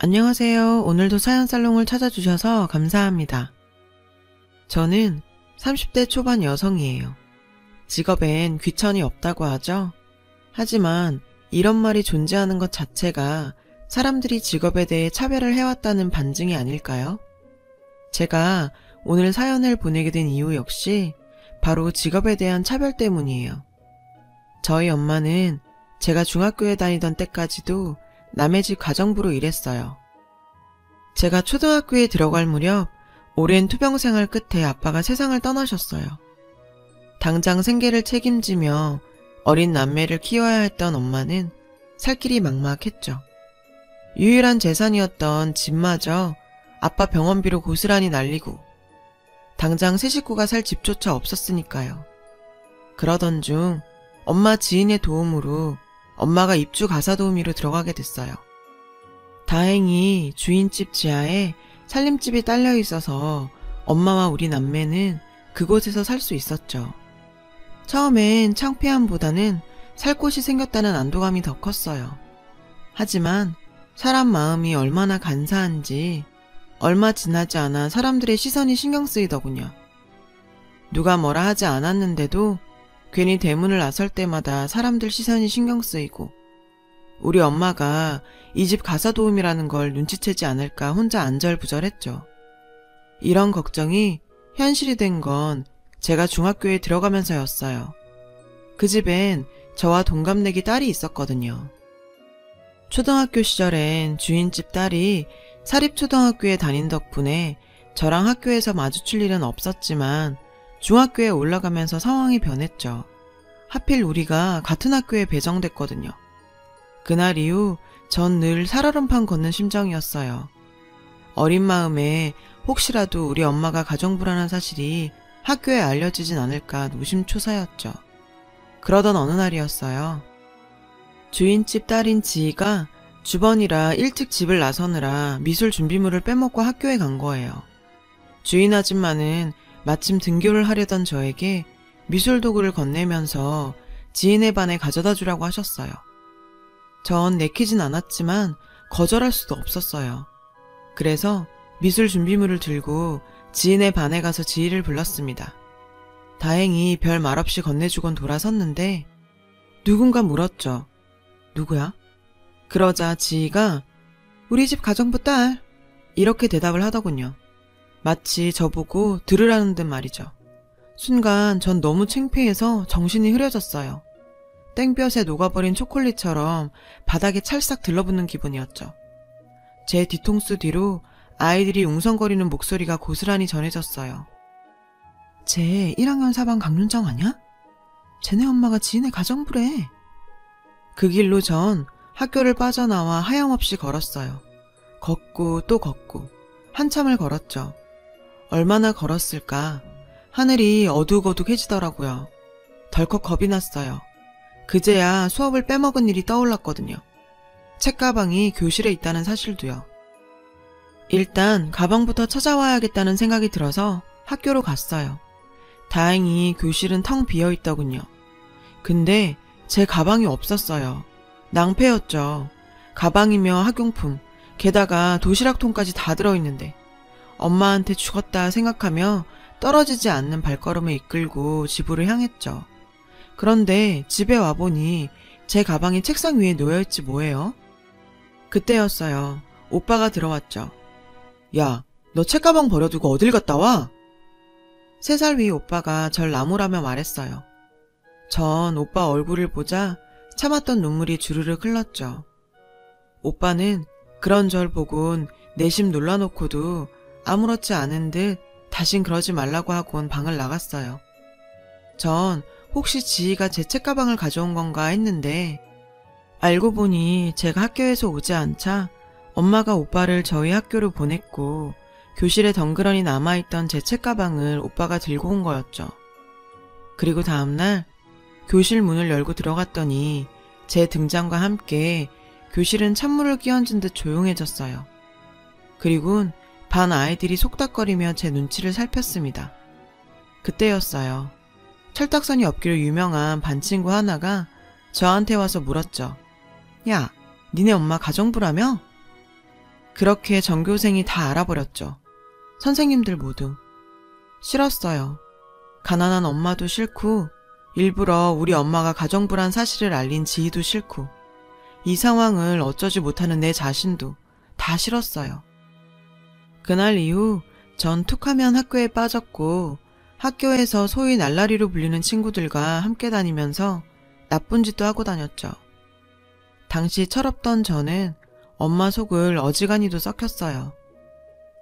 안녕하세요. 오늘도 사연살롱을 찾아주셔서 감사합니다. 저는 30대 초반 여성이에요. 직업엔 귀천이 없다고 하죠. 하지만 이런 말이 존재하는 것 자체가 사람들이 직업에 대해 차별을 해왔다는 반증이 아닐까요? 제가 오늘 사연을 보내게 된 이유 역시 바로 직업에 대한 차별 때문이에요. 저희 엄마는 제가 중학교에 다니던 때까지도 남의 집 가정부로 일했어요. 제가 초등학교에 들어갈 무렵 오랜 투병 생활 끝에 아빠가 세상을 떠나셨어요. 당장 생계를 책임지며 어린 남매를 키워야 했던 엄마는 살 길이 막막했죠. 유일한 재산이었던 집마저 아빠 병원비로 고스란히 날리고 당장 새 식구가 살 집조차 없었으니까요. 그러던 중 엄마 지인의 도움으로 엄마가 입주 가사도우미로 들어가게 됐어요. 다행히 주인집 지하에 살림집이 딸려 있어서 엄마와 우리 남매는 그곳에서 살 수 있었죠. 처음엔 창피함보다는 살 곳이 생겼다는 안도감이 더 컸어요. 하지만 사람 마음이 얼마나 간사한지 얼마 지나지 않아 사람들의 시선이 신경 쓰이더군요. 누가 뭐라 하지 않았는데도 괜히 대문을 나설 때마다 사람들 시선이 신경 쓰이고 우리 엄마가 이 집 가사도우미라는 걸 눈치채지 않을까 혼자 안절부절했죠. 이런 걱정이 현실이 된 건 제가 중학교에 들어가면서였어요. 그 집엔 저와 동갑내기 딸이 있었거든요. 초등학교 시절엔 주인집 딸이 사립초등학교에 다닌 덕분에 저랑 학교에서 마주칠 일은 없었지만 중학교에 올라가면서 상황이 변했죠. 하필 우리가 같은 학교에 배정됐거든요. 그날 이후 전 늘 살얼음판 걷는 심정이었어요. 어린 마음에 혹시라도 우리 엄마가 가정부라는 사실이 학교에 알려지진 않을까 노심초사였죠. 그러던 어느 날이었어요. 주인집 딸인 지희가 주번이라 일찍 집을 나서느라 미술 준비물을 빼먹고 학교에 간 거예요. 주인 아줌마는 마침 등교를 하려던 저에게 미술 도구를 건네면서 지인의 반에 가져다 주라고 하셨어요. 전 내키진 않았지만 거절할 수도 없었어요. 그래서 미술 준비물을 들고 지인의 반에 가서 지희를 불렀습니다. 다행히 별 말 없이 건네주곤 돌아섰는데 누군가 물었죠. 누구야? 그러자 지희가 우리 집 가정부 딸 이렇게 대답을 하더군요. 마치 저보고 들으라는 듯 말이죠. 순간 전 너무 창피해서 정신이 흐려졌어요. 땡볕에 녹아버린 초콜릿처럼 바닥에 찰싹 들러붙는 기분이었죠. 제 뒤통수 뒤로 아이들이 웅성거리는 목소리가 고스란히 전해졌어요. 쟤 1학년 4반 강윤정 아냐? 쟤네 엄마가 지인의 가정부래. 그 길로 전 학교를 빠져나와 하염없이 걸었어요. 걷고 또 걷고 한참을 걸었죠. 얼마나 걸었을까? 하늘이 어둑어둑해지더라고요. 덜컥 겁이 났어요. 그제야 수업을 빼먹은 일이 떠올랐거든요. 책가방이 교실에 있다는 사실도요. 일단 가방부터 찾아와야겠다는 생각이 들어서 학교로 갔어요. 다행히 교실은 텅 비어있더군요. 근데 제 가방이 없었어요. 낭패였죠. 가방이며 학용품, 게다가 도시락통까지 다 들어있는데 엄마한테 죽었다 생각하며 떨어지지 않는 발걸음을 이끌고 집으로 향했죠. 그런데 집에 와보니 제 가방이 책상 위에 놓여있지 뭐예요? 그때였어요. 오빠가 들어왔죠. 야, 너 책가방 버려두고 어딜 갔다 와? 3살 위 오빠가 절 나무라며 말했어요. 전 오빠 얼굴을 보자 참았던 눈물이 주르륵 흘렀죠. 오빠는 그런 절 보곤 내심 놀라놓고도 아무렇지 않은 듯 다신 그러지 말라고 하곤 방을 나갔어요. 전 혹시 지희가 제 책가방을 가져온 건가 했는데 알고 보니 제가 학교에서 오지 않자 엄마가 오빠를 저희 학교로 보냈고 교실에 덩그러니 남아있던 제 책가방을 오빠가 들고 온 거였죠. 그리고 다음날 교실 문을 열고 들어갔더니 제 등장과 함께 교실은 찬물을 끼얹은 듯 조용해졌어요. 그리곤 반 아이들이 속닥거리며 제 눈치를 살폈습니다. 그때였어요. 철딱선이 없기로 유명한 반 친구 하나가 저한테 와서 물었죠. 야, 니네 엄마 가정부라며? 그렇게 전교생이 다 알아버렸죠. 선생님들 모두. 싫었어요. 가난한 엄마도 싫고 일부러 우리 엄마가 가정부란 사실을 알린 지희도 싫고 이 상황을 어쩌지 못하는 내 자신도 다 싫었어요. 그날 이후 전 툭하면 학교에 빠졌고 학교에서 소위 날라리로 불리는 친구들과 함께 다니면서 나쁜 짓도 하고 다녔죠. 당시 철없던 저는 엄마 속을 어지간히도 썩혔어요.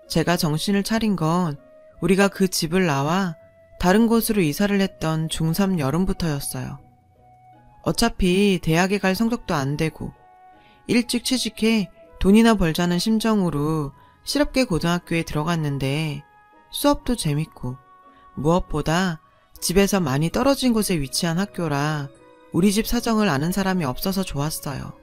제가 정신을 차린 건 우리가 그 집을 나와 다른 곳으로 이사를 했던 중3 여름부터였어요. 어차피 대학에 갈 성적도 안 되고 일찍 취직해 돈이나 벌자는 심정으로 실업계 고등학교에 들어갔는데 수업도 재밌고 무엇보다 집에서 많이 떨어진 곳에 위치한 학교라 우리 집 사정을 아는 사람이 없어서 좋았어요.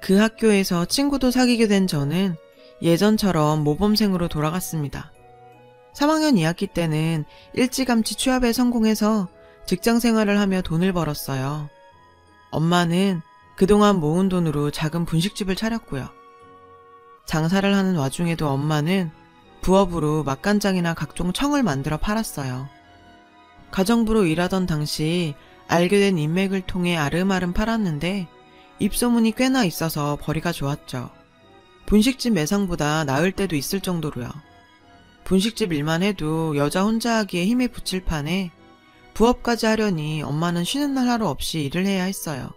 그 학교에서 친구도 사귀게 된 저는 예전처럼 모범생으로 돌아갔습니다. 3학년 2학기 때는 일찌감치 취업에 성공해서 직장 생활을 하며 돈을 벌었어요. 엄마는 그동안 모은 돈으로 작은 분식집을 차렸고요. 장사를 하는 와중에도 엄마는 부업으로 맛간장이나 각종 청을 만들어 팔았어요. 가정부로 일하던 당시 알게 된 인맥을 통해 아름아름 팔았는데 입소문이 꽤나 있어서 벌이가 좋았죠. 분식집 매상보다 나을 때도 있을 정도로요. 분식집 일만 해도 여자 혼자 하기에 힘에 부칠 판에 부업까지 하려니 엄마는 쉬는 날 하루 없이 일을 해야 했어요.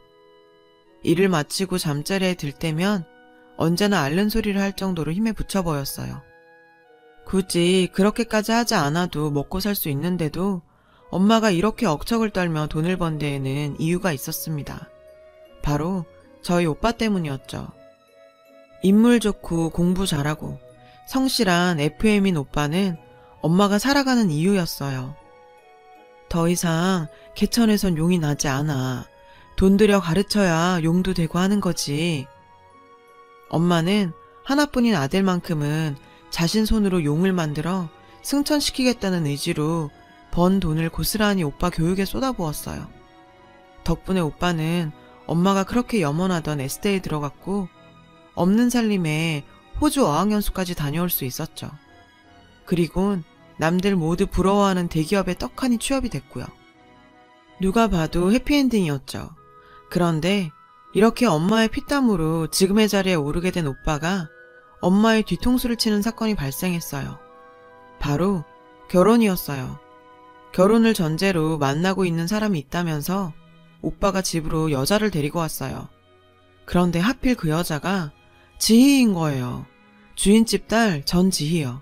일을 마치고 잠자리에 들 때면 언제나 앓는 소리를 할 정도로 힘에 부쳐 보였어요. 굳이 그렇게까지 하지 않아도 먹고 살 수 있는데도 엄마가 이렇게 억척을 떨며 돈을 번 데에는 이유가 있었습니다. 바로 저희 오빠 때문이었죠. 인물 좋고 공부 잘하고 성실한 FM인 오빠는 엄마가 살아가는 이유였어요. 더 이상 개천에선 용이 나지 않아. 돈 들여 가르쳐야 용도 되고 하는 거지. 엄마는 하나뿐인 아들만큼은 자신 손으로 용을 만들어 승천시키겠다는 의지로 번 돈을 고스란히 오빠 교육에 쏟아부었어요. 덕분에 오빠는 엄마가 그렇게 염원하던 S대에 들어갔고 없는 살림에 호주 어학연수까지 다녀올 수 있었죠. 그리곤 남들 모두 부러워하는 대기업에 떡하니 취업이 됐고요. 누가 봐도 해피엔딩이었죠. 그런데 이렇게 엄마의 피땀으로 지금의 자리에 오르게 된 오빠가 엄마의 뒤통수를 치는 사건이 발생했어요. 바로 결혼이었어요. 결혼을 전제로 만나고 있는 사람이 있다면서 오빠가 집으로 여자를 데리고 왔어요. 그런데 하필 그 여자가 지희인 거예요. 주인집 딸 전지희요.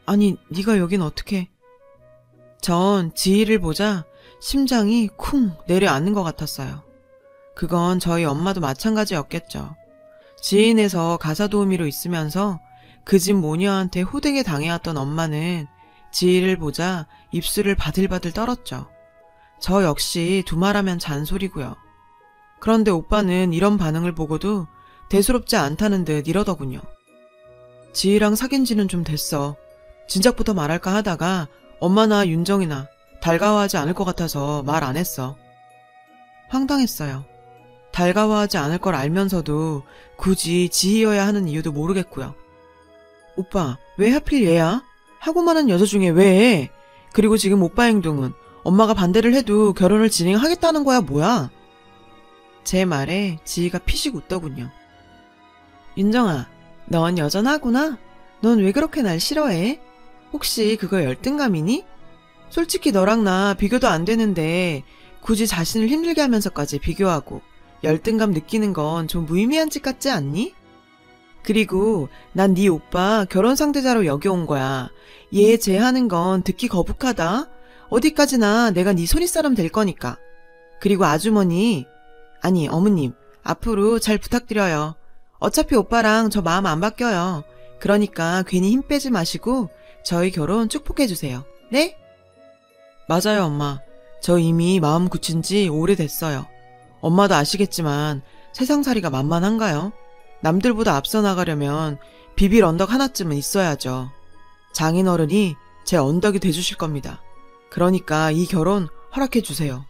아니, 네가 여긴 어떻게? 전 지희를 보자 심장이 쿵 내려앉는 것 같았어요. 그건 저희 엄마도 마찬가지였겠죠. 지인에서 가사 도우미로 있으면서 그 집 모녀한테 호되게 당해왔던 엄마는 지희를 보자 입술을 바들바들 떨었죠. 저 역시 두말하면 잔소리고요. 그런데 오빠는 이런 반응을 보고도 대수롭지 않다는 듯 이러더군요. 지희랑 사귄 지는 좀 됐어. 진작부터 말할까 하다가 엄마나 윤정이나 달가워하지 않을 것 같아서 말 안 했어. 황당했어요. 달가워하지 않을 걸 알면서도 굳이 지희여야 하는 이유도 모르겠고요. 오빠, 왜 하필 얘야? 하고 많은 여자 중에 왜? 그리고 지금 오빠 행동은 엄마가 반대를 해도 결혼을 진행하겠다는 거야 뭐야? 제 말에 지희가 피식 웃더군요. 윤정아, 넌 여전하구나? 넌 왜 그렇게 날 싫어해? 혹시 그거 열등감이니? 솔직히 너랑 나 비교도 안 되는데 굳이 자신을 힘들게 하면서까지 비교하고 열등감 느끼는 건 좀 무의미한 짓 같지 않니? 그리고 난 네 오빠 결혼 상대자로 여겨온 거야. 얘 제하는 건 듣기 거북하다. 어디까지나 내가 네 손윗사람 될 거니까. 그리고 아주머니, 아니 어머님, 앞으로 잘 부탁드려요. 어차피 오빠랑 저 마음 안 바뀌어요. 그러니까 괜히 힘 빼지 마시고 저희 결혼 축복해주세요. 네? 맞아요, 엄마. 저 이미 마음 굳힌 지 오래됐어요. 엄마도 아시겠지만 세상살이가 만만한가요? 남들보다 앞서 나가려면 비빌 언덕 하나쯤은 있어야죠. 장인어른이 제 언덕이 돼주실 겁니다. 그러니까 이 결혼 허락해주세요.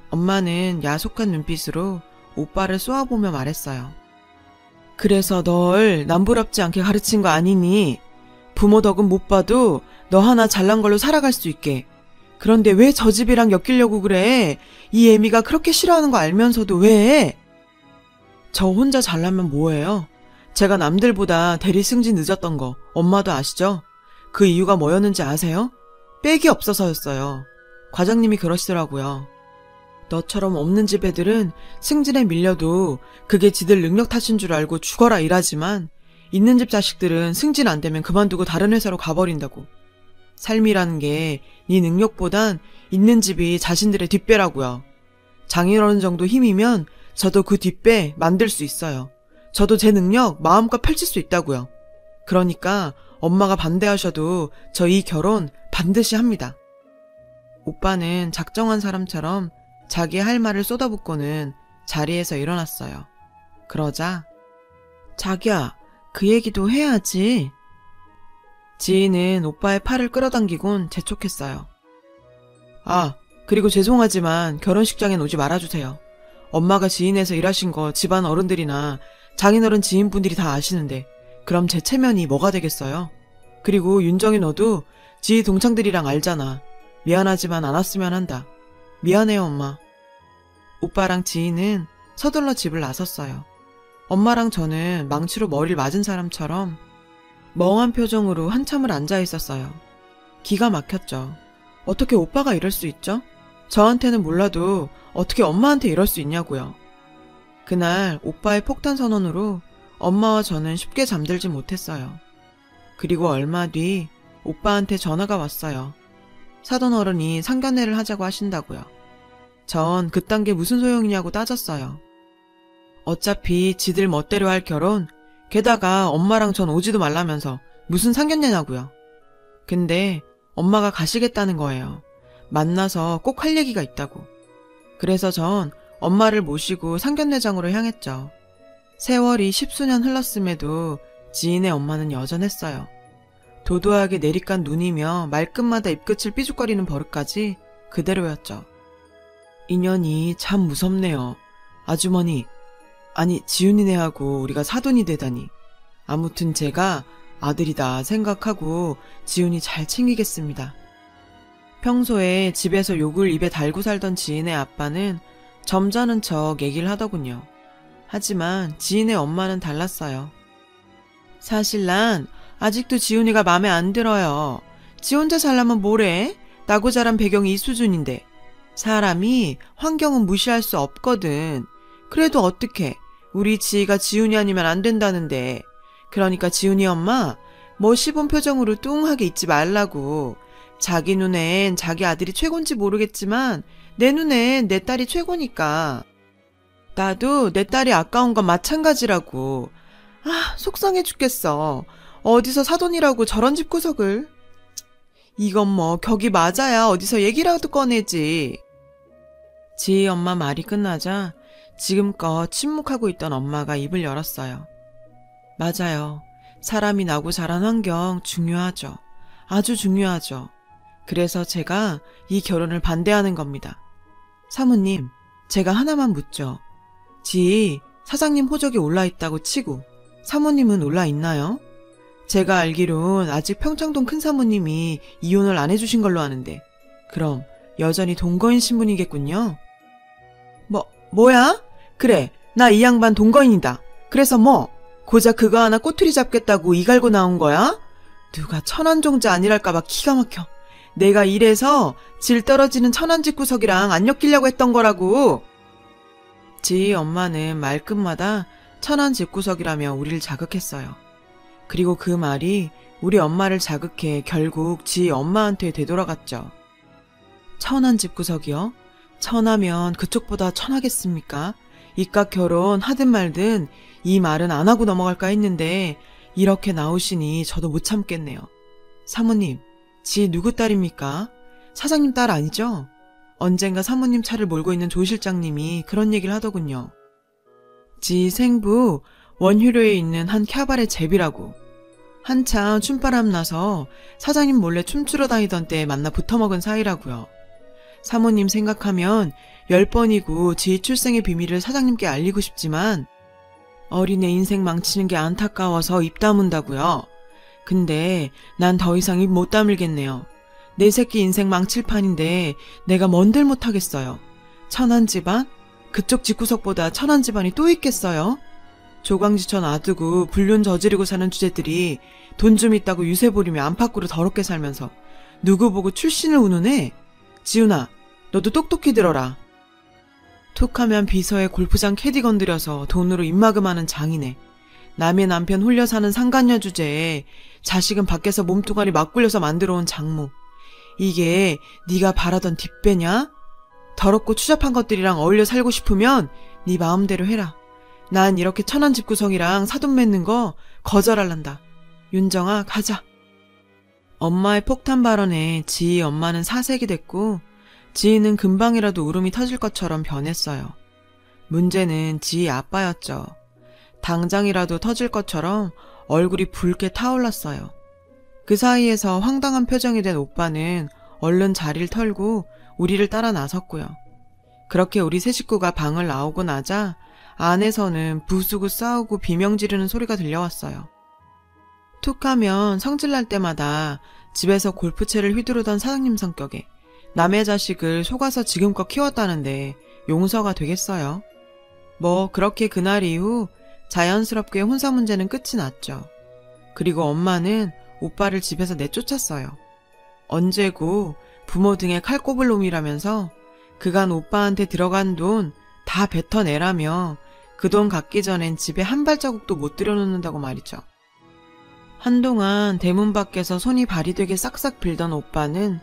엄마는 야속한 눈빛으로 오빠를 쏘아보며 말했어요. 그래서 널 남부럽지 않게 가르친 거 아니니? 부모 덕은 못 봐도 너 하나 잘난 걸로 살아갈 수 있게. 그런데 왜 저 집이랑 엮이려고 그래? 이 애미가 그렇게 싫어하는 거 알면서도 왜? 저 혼자 잘나면 뭐예요? 제가 남들보다 대리 승진 늦었던 거 엄마도 아시죠? 그 이유가 뭐였는지 아세요? 빽이 없어서였어요. 과장님이 그러시더라고요. 너처럼 없는 집 애들은 승진에 밀려도 그게 지들 능력 탓인 줄 알고 죽어라 일하지만 있는 집 자식들은 승진 안 되면 그만두고 다른 회사로 가버린다고. 삶이라는 게 네 능력보단 있는 집이 자신들의 뒷배라고요. 장인어른 정도 힘이면 저도 그 뒷배 만들 수 있어요. 저도 제 능력 마음껏 펼칠 수 있다고요. 그러니까 엄마가 반대하셔도 저 이 결혼 반드시 합니다. 오빠는 작정한 사람처럼 자기 할 말을 쏟아붓고는 자리에서 일어났어요. 그러자 자기야, 그 얘기도 해야지. 지인은 오빠의 팔을 끌어당기곤 재촉했어요. 아, 그리고 죄송하지만 결혼식장엔 오지 말아주세요. 엄마가 지인에서 일하신 거 집안 어른들이나 장인어른 지인분들이 다 아시는데 그럼 제 체면이 뭐가 되겠어요? 그리고 윤정이 너도 지희 동창들이랑 알잖아. 미안하지만 안 왔으면 한다. 미안해요, 엄마. 오빠랑 지희는 서둘러 집을 나섰어요. 엄마랑 저는 망치로 머리를 맞은 사람처럼 멍한 표정으로 한참을 앉아 있었어요. 기가 막혔죠. 어떻게 오빠가 이럴 수 있죠? 저한테는 몰라도 어떻게 엄마한테 이럴 수 있냐고요. 그날 오빠의 폭탄 선언으로 엄마와 저는 쉽게 잠들지 못했어요. 그리고 얼마 뒤 오빠한테 전화가 왔어요. 사돈 어른이 상견례를 하자고 하신다고요. 전 그딴 게 무슨 소용이냐고 따졌어요. 어차피 지들 멋대로 할 결혼, 게다가 엄마랑 전 오지도 말라면서 무슨 상견례냐고요. 근데 엄마가 가시겠다는 거예요. 만나서 꼭 할 얘기가 있다고. 그래서 전 엄마를 모시고 상견례장으로 향했죠. 세월이 10수년 흘렀음에도 지인의 엄마는 여전했어요. 도도하게 내리깐 눈이며 말끝마다 입끝을 삐죽거리는 버릇까지 그대로였죠. 인연이 참 무섭네요. 아주머니, 아니 지훈이네하고 우리가 사돈이 되다니. 아무튼 제가 아들이다 생각하고 지훈이 잘 챙기겠습니다. 평소에 집에서 욕을 입에 달고 살던 지인의 아빠는 점잖은 척 얘기를 하더군요. 하지만 지인의 엄마는 달랐어요. 사실 난 아직도 지훈이가 맘에 안 들어요. 지 혼자 살려면 뭐래? 나고 자란 배경이 이 수준인데. 사람이 환경은 무시할 수 없거든. 그래도 어떡해. 우리 지희가 지훈이 아니면 안 된다는데. 그러니까 지훈이 엄마 뭐 시본 표정으로 뚱하게 있지 말라고. 자기 눈엔 자기 아들이 최곤지 모르겠지만 내 눈엔 내 딸이 최고니까. 나도 내 딸이 아까운 건 마찬가지라고. 아, 속상해 죽겠어. 어디서 사돈이라고 저런 집구석을. 이건 뭐 격이 맞아야 어디서 얘기라도 꺼내지. 지희 엄마 말이 끝나자 지금껏 침묵하고 있던 엄마가 입을 열었어요. 맞아요. 사람이 나고 자란 환경 중요하죠. 아주 중요하죠. 그래서 제가 이 결혼을 반대하는 겁니다. 사모님, 제가 하나만 묻죠. 지희 사장님 호적이 올라있다고 치고 사모님은 올라있나요? 제가 알기론 아직 평창동 큰 사모님이 이혼을 안 해주신 걸로 아는데 그럼 여전히 동거인 신분이겠군요. 뭐야? 그래, 나 이 양반 동거인이다. 그래서 뭐? 고작 그거 하나 꼬투리 잡겠다고 이 갈고 나온 거야? 누가 천안종자 아니랄까봐 기가 막혀. 내가 이래서 질 떨어지는 천안집구석이랑 안 엮이려고 했던 거라고. 지희 엄마는 말끝마다 천안집구석이라며 우리를 자극했어요. 그리고 그 말이 우리 엄마를 자극해 결국 지희 엄마한테 되돌아갔죠. 천안집구석이요? 천하면 그쪽보다 천하겠습니까? 이깟 결혼 하든 말든 이 말은 안 하고 넘어갈까 했는데 이렇게 나오시니 저도 못 참겠네요. 사모님, 지희 누구 딸입니까? 사장님 딸 아니죠? 언젠가 사모님 차를 몰고 있는 조 실장님이 그런 얘기를 하더군요. 지희 생부 원효로에 있는 한 캬바레 제비라고. 한참 춤바람 나서 사장님 몰래 춤추러 다니던 때에 만나 붙어먹은 사이라고요. 사모님 생각하면 10번이고 지희 출생의 비밀을 사장님께 알리고 싶지만 어린애 인생 망치는 게 안타까워서 입 다문다고요. 근데 난 더 이상 입 못 다물겠네요. 내 새끼 인생 망칠 판인데 내가 뭔들 못하겠어요. 천안 집안? 그쪽 집구석보다 천안 집안이 또 있겠어요? 조강지처 놔두고 불륜 저지르고 사는 주제들이 돈 좀 있다고 유세 부리며 안팎으로 더럽게 살면서 누구 보고 출신을 운운해? 지훈아, 너도 똑똑히 들어라. 툭하면 비서에 골프장 캐디 건드려서 돈으로 입마금하는 장이네. 남의 남편 홀려 사는 상간녀 주제에 자식은 밖에서 몸뚱아리 막 굴려서 만들어 온 장모. 이게 네가 바라던 뒷배냐? 더럽고 추잡한 것들이랑 어울려 살고 싶으면 네 마음대로 해라. 난 이렇게 천한 집구성이랑 사돈 맺는 거 거절할란다. 윤정아, 가자. 엄마의 폭탄 발언에 지희 엄마는 사색이 됐고 지희는 금방이라도 울음이 터질 것처럼 변했어요. 문제는 지희 아빠였죠. 당장이라도 터질 것처럼 얼굴이 붉게 타올랐어요. 그 사이에서 황당한 표정이 된 오빠는 얼른 자리를 털고 우리를 따라 나섰고요. 그렇게 우리 세 식구가 방을 나오고 나자 안에서는 부수고 싸우고 비명 지르는 소리가 들려왔어요. 툭하면 성질날 때마다 집에서 골프채를 휘두르던 사장님 성격에 남의 자식을 속아서 지금껏 키웠다는데 용서가 되겠어요. 뭐 그렇게 그날 이후 자연스럽게 혼사 문제는 끝이 났죠. 그리고 엄마는 오빠를 집에서 내쫓았어요. 언제고 부모 등에 칼 꼽을 놈이라면서 그간 오빠한테 들어간 돈 다 뱉어내라며 그 돈 갚기 전엔 집에 한 발자국도 못 들여놓는다고 말이죠. 한동안 대문 밖에서 손이 발이 되게 싹싹 빌던 오빠는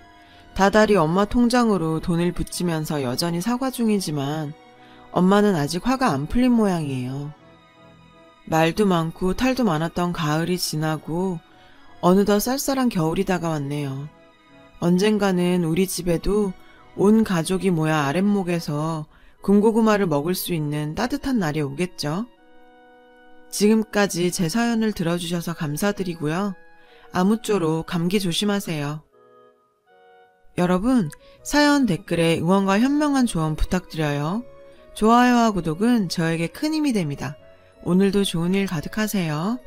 다달이 엄마 통장으로 돈을 붙이면서 여전히 사과 중이지만 엄마는 아직 화가 안 풀린 모양이에요. 말도 많고 탈도 많았던 가을이 지나고 어느덧 쌀쌀한 겨울이 다가왔네요. 언젠가는 우리 집에도 온 가족이 모여 아랫목에서 군고구마를 먹을 수 있는 따뜻한 날이 오겠죠. 지금까지 제 사연을 들어주셔서 감사드리고요. 아무쪼록 감기 조심하세요. 여러분, 사연 댓글에 응원과 현명한 조언 부탁드려요. 좋아요와 구독은 저에게 큰 힘이 됩니다. 오늘도 좋은 일 가득하세요.